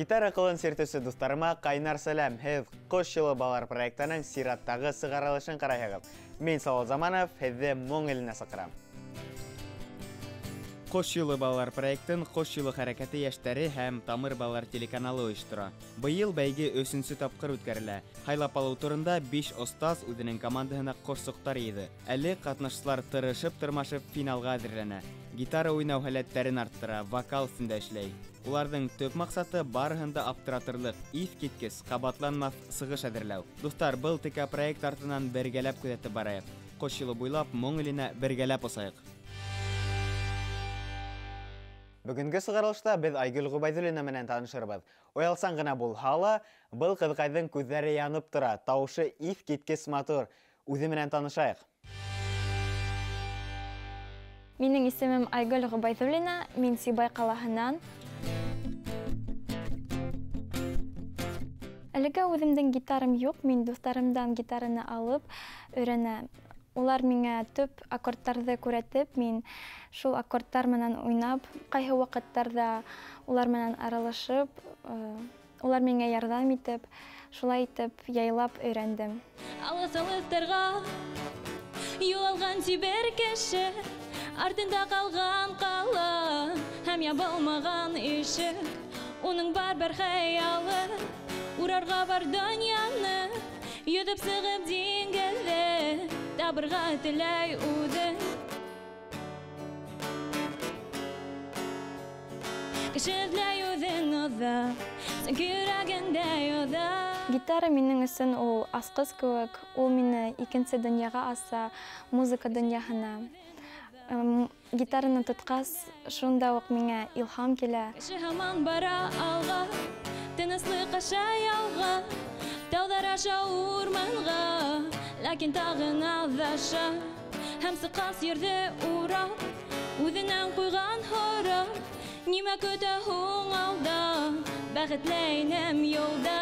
Гитара кылын сертөсі достарыма қайнар сәлем. Һез Кош жылы балар проектының сираттағы сығарылышын қарайығып. Мен Сауал Заманов, һезді моң еліне сықырам. Кош жылы балар проектын Кош жылы хәрәкәте яшьтәре һәм Тамыр балар телеканалы оештыра. Быйыл бәйге 3-нче тапкыр үткәрелә. Хайлап алу турында 5 остаз үзенең командаһына кошсыктар еді. Әле катнашчылар тырышып-тырмашып финалга әзерләнә. Гитара уйнау һәләтләрен арттыра, вокал өстендә эшләй. Уларның төп максаты барыһында аптыратырлык, иф киткес, кабатланмас сыгыш әзерләү. Достар, был ТК проект артынан бергәләп күзәтеп барайык. Кош жылы буйлап моң иленә бергәләп осайык. Бүгінгі сығарылышта біз Айгүл Ғубайдуллина менен танышырбыз. Оялсан гына булһа ла, был кызкайдың күзләре янып тора, тауышы иф киткес матур. Үзе менен танышайык. Минең исемем Айгүл Ғубайдуллина, мин Сибай калаһыннан. Әлегә үземдең гитарам юк, мин дусларымдан гитараны алып өйрәнәм. Улар миңа төп аккордтарды күрәтеп, мин шул аккордтар менән уйнап, кайһы вакыттарда улар менән аралашып, улар миңа ярдәм итеп, шулай итеп яйлап өйрәндем. Алысалыктарга юалган сибер кеше, артында калган кала, һәм ябылмаган ишек, уның бар хыялы, урарга бар дөньяны, йөдеп сыгып диңгеҙҙе, табырға теләй үҙе. Кеше эҙләй үҙен оҙаҡ, сөнки йөрәгендә оҙаҡ. Гитара минең өсөн ул асҡыс кеүек, ул мине икенсе донъяға аса, музыка донъяһына. Гитараны тотҡас, шунда уҡ миңә илһам килә. Кеше һаман бара алға, тыныслыҡ аша ялға, тауҙар аша урманға, ләкин тағын аҙаша, һәм сыҡас ерҙе урап, үҙенән ҡуйған һорап, нимә көтә һуң алда, бәхетләйнем юлда.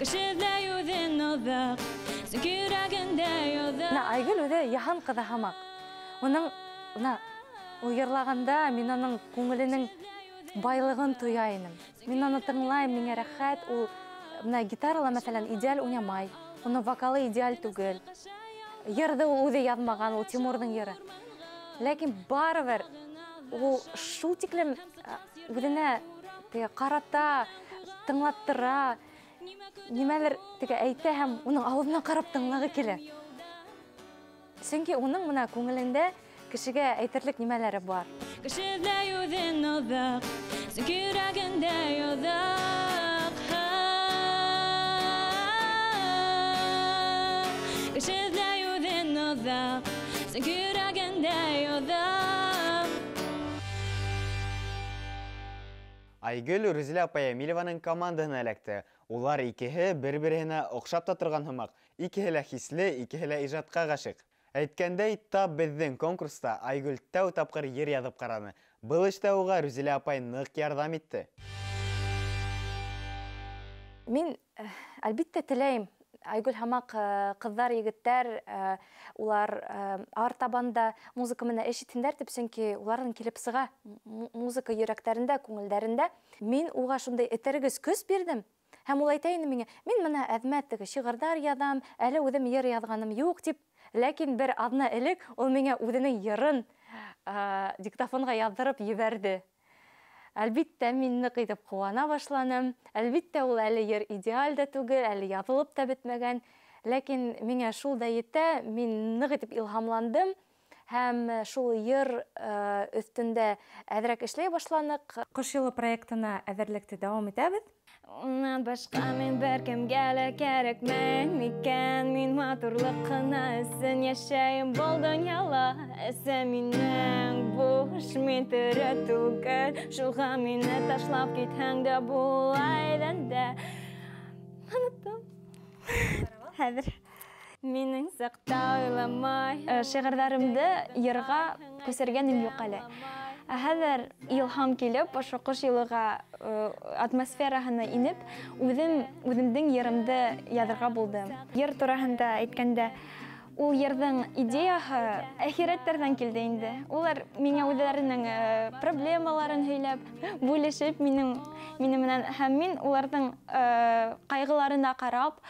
Кеше эҙләй үҙен оҙаҡ, сөнки йөрәгендә оҙаҡ. Айгөл үҙе яһан ҡыҙы һымаҡ. Уның ул йырлағанда мин уның күңеленең байлығын тоя инем. Мин аны тыңлайым, миңә рәхәт. Ул гитарала, мәсәлән, идеаль уйнамай. Уның вокалы идеаль түгел. Йырҙы ул үҙе яҙмаған, ул Тимурҙың йыры. Ләкин барыбер ул шул тиклем үҙенә ҡарата, тыңлаттыра, нимәлер әйтә һәм уның ауыҙына ҡарап тыңлағы килә. Сөнки уның мына күңелендә кешегә әйтерлек нимәләре бар. Кеше эҙләй үҙен оҙаҡ, сөнки йөрәгендә оҙаҡ. Кеше эҙләй үҙен оҙаҡ, сөнки йөрәгендә оҙаҡ. Айгөл Рүзилә апай Эмилеваның командаһына эләкте. Улар икеһе бер-береһенә оҡшап та торған һымаҡ. Икеһе лә хисле, икеһе лә ижадҡа ғашиҡ. Әйткәндәй, тап беҙҙең конкурста Айгөл тәү тапҡыр йыр яҙып ҡараны. Был эштә уға Рүзилә апай ныҡ ярҙам итте. Мин, әлбиттә, теләйем. Айгөл һымаҡ ҡыҙҙар, егеттәр, улар артабанда музыка менән эш итһендәр тип, сөнки уларҙың килеп сыға музыка йөрәктәрендә, күңелдәрендә. Мин уға шундай этәргес көс бирҙем. Һәм ул әйтә ине миңә, мин менә әҙмәт шиғырҙар яҙам, әле үҙем йыр яҙғаным юҡ тип. Ләкин бер аҙна элек ул миңә үҙенең йырын диктофонға яҙҙырып ебәрҙе. Әлбиттә, мин ныҡ итеп ҡыуана башланым. Әлбиттә, ул әле йыр идеаль да түгел, әле яҙылып та бөтмәгән. Ләкин миңә шул да етә, мин ныҡ итеп илһамландым. Һәм шул йыр өҫтөндә әҙерәк эшләй башланыҡ. Ҡош йылы проектына әҙерлекте дауам итәбеҙ. Унан башҡа мин бер кемгә лә кәрәкмәйем икән. Мин матурлыҡ ҡына өсөн йәшәйем был донъяла. Әсә минең буш, мин тере түгел. Шуға мине ташлап китһәң дә булайҙан да. Оноттом. Хәҙер. Минең саҡта уйламай. Шиғырҙарымды йырға күсергәнем юҡ әле. Хәҙер илһам килеп, ошо ҡош йылыға атмосфераһына инеп, үҙемдең йырымды яҙырға булдым. Йыр тураһында әйткәндә, Ул йырдың идеяһы әхирәттәрдән килде инде. Улар миңа үзләренең проблемаларын һөйләп, бүлешеп минем менән һәм мин уларның кайгыларына карап,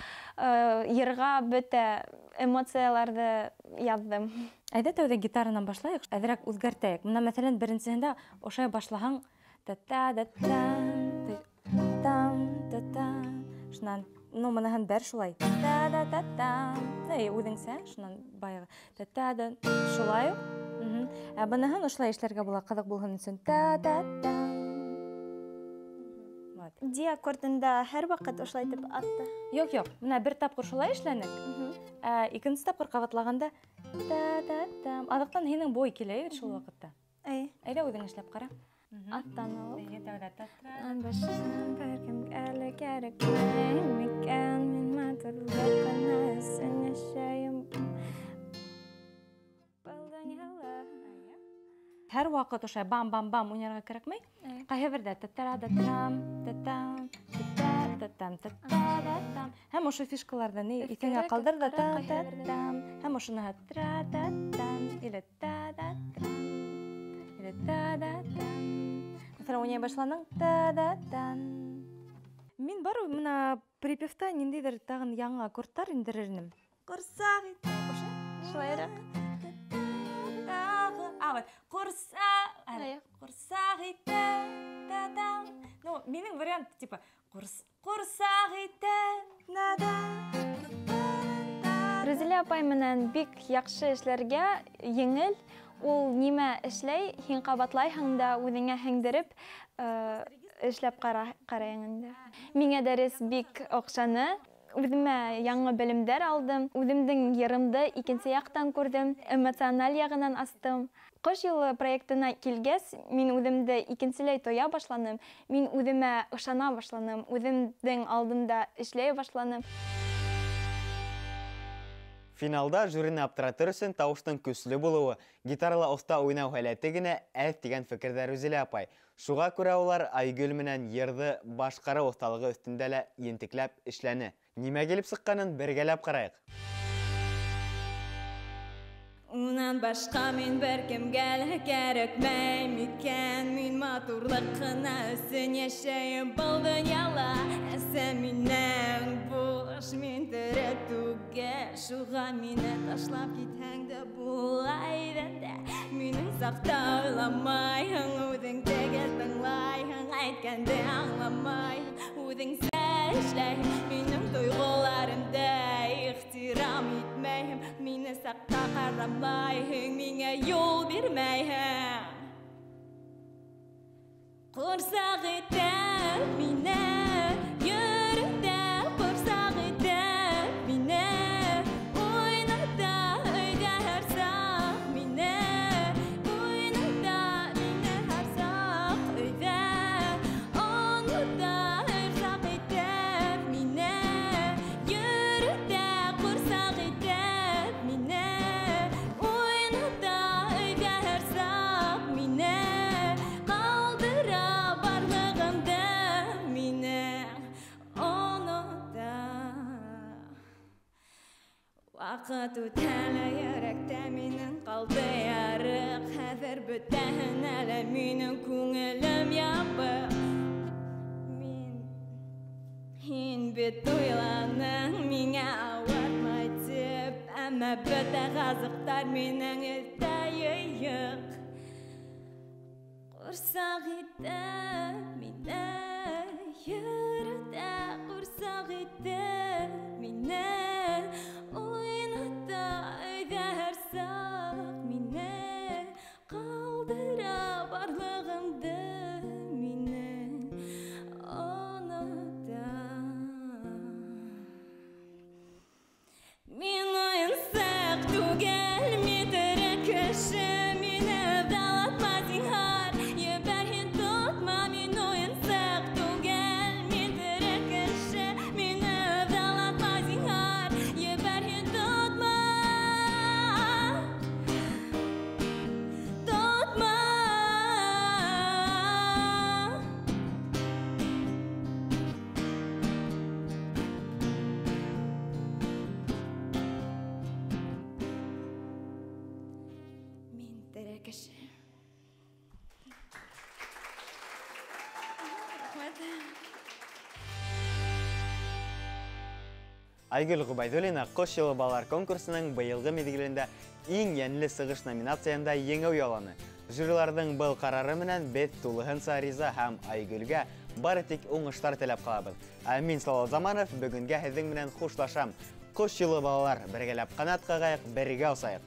йырга бөтә эмоцияларны яздым. Әйдә тәүдә гитаранан башлайык, әҙерәк үҙгәртәйек. Менә мәсәлән, беренсеһендә ошай башлаһаң, шунан, моныһын бер шулай. Үҙеңсә, шунан баяғы. Шулай ук. Ә быныһын ошолай эшләргә була, ҡыҙыҡ булһын өсөн. Ди аккордында һәр ваҡыт ошолай итеп атты. Юк, менә бер тапҡыр шулай эшләнек. Икенсе тапҡыр ҡабатлаганда аҙаҡтан һинең бой килә шул ваҡытта. Әйҙә үҙең эшләп ҡара. Аттан алып. Башҡа бер әле кәрәкмәй микән мин матурлыҡҡына өсөн йәшәйем. Был донъяла. Һәр ваҡыт ошай бам-бам-бам уйнарға кәрәкмәй. Ҡайһы берҙә һәм ошо фишкаларҙы ни иҫеңә ҡалдыр да һәм ошоноһо или мәҫәлән уйнай башланың. Мин бар мына припевта ниндәйҙер тағын яңы аккордтар индерер инем. Ҡорсаҡ итә. Шулайыраҡ. Ҡорсаҡ итә. Ну, минең вариант типа ҡорсаҡ итә. Рәзилә апай менән бик яҡшы эшләргә еңел. Ул нимә эшләй, һин ҡабатлайһың да үҙеңә һеңдереп эшләп ҡарайың инде. Миңә дәрес бик оҡшаны. Үҙемә яңы белемдәр алдым. Үҙемдең йырымды икенсе яҡтан күрҙем, эмоциональ яғынан астым. Ҡош йылы проектына килгәс, мин үҙемде икенселәй тоя башланым. Мин үҙемә ышана башланым. Үҙемдең алдымда эшләй башланым. Финалда жюрины аптыратыр өсөн тауыштың көслө булыуы, гитарала оста уйнау һәләте генә әҙ тигән фекерҙә Рүзилә апай. Шуға күрә улар Айгөл менән йырҙы башҡарыу оҫталығы өҫтөндә лә ентекләп эшләне. Нимә килеп сыҡҡанын бергәләп ҡарайыҡ. Унан башҡа мин бер кемгә лә кәрәкмәй микән, мин матурлыҡ ҡына өсөн йәшәйем был донъяла. Әсә минең буш, мин тере түгел, шуға мине ташлап китһәң дә булайҙы да. Минең саҡта уйламайһың, үҙең тегел тыңлайһың, әйткәнде аңламайһың, үҙеңсә эшләйһең, минең тойғоларымды ихтирам итмәйһең, мине саҡта ҡарамайһың, миңә юл бирмәйһең. Ҡорсаҡ итә мине, йөрөтә ҡорсаҡ итә мине, уйната өйҙә һәр саҡ мине, уйната мине һәр саҡ өйҙә, онота һәр саҡ итә мине, йөрөтә ҡорсаҡ итә мине, уйната өйҙә һәр саҡ мине, ҡалдыра барлығымды мине, онота. Ваҡыт үтә лә йөрәктә минең ҡалды ярыҡ, хәҙер бөтәһенә лә минең күңелем ябыҡ. Һин бит уйланың миңә ауыртмай тип, әммә бөтә ғазыҡтар минең эҙҙә йыйыҡ. Ҡорсаҡ итә мине, йөрөтә ҡорсаҡ итә мине, уйната өйҙә һәр саҡ мине, ҡалдыра барлығымды мине, онота. Мин уйынсаҡ түгел, мин тере кеше, мине дауатма зинһар, ебәр һин тотма мин уйынсаҡ. терәкеш. Айгөл Губайдуллина Кош йылы балалар конкурсының быйылгы мезгилендә иң йәнле сыгыш номинациясында еңү яуланы. Жюриларның был карары менән без тулыһынса риза һәм Айгөлгә бары тик уңышлар теләп калабыз. Ә мин Салават Заманов бүгенгә һезнең менән хушлашам. Кош йылы балалар, бергәләп канат кагайык, бергә усайык.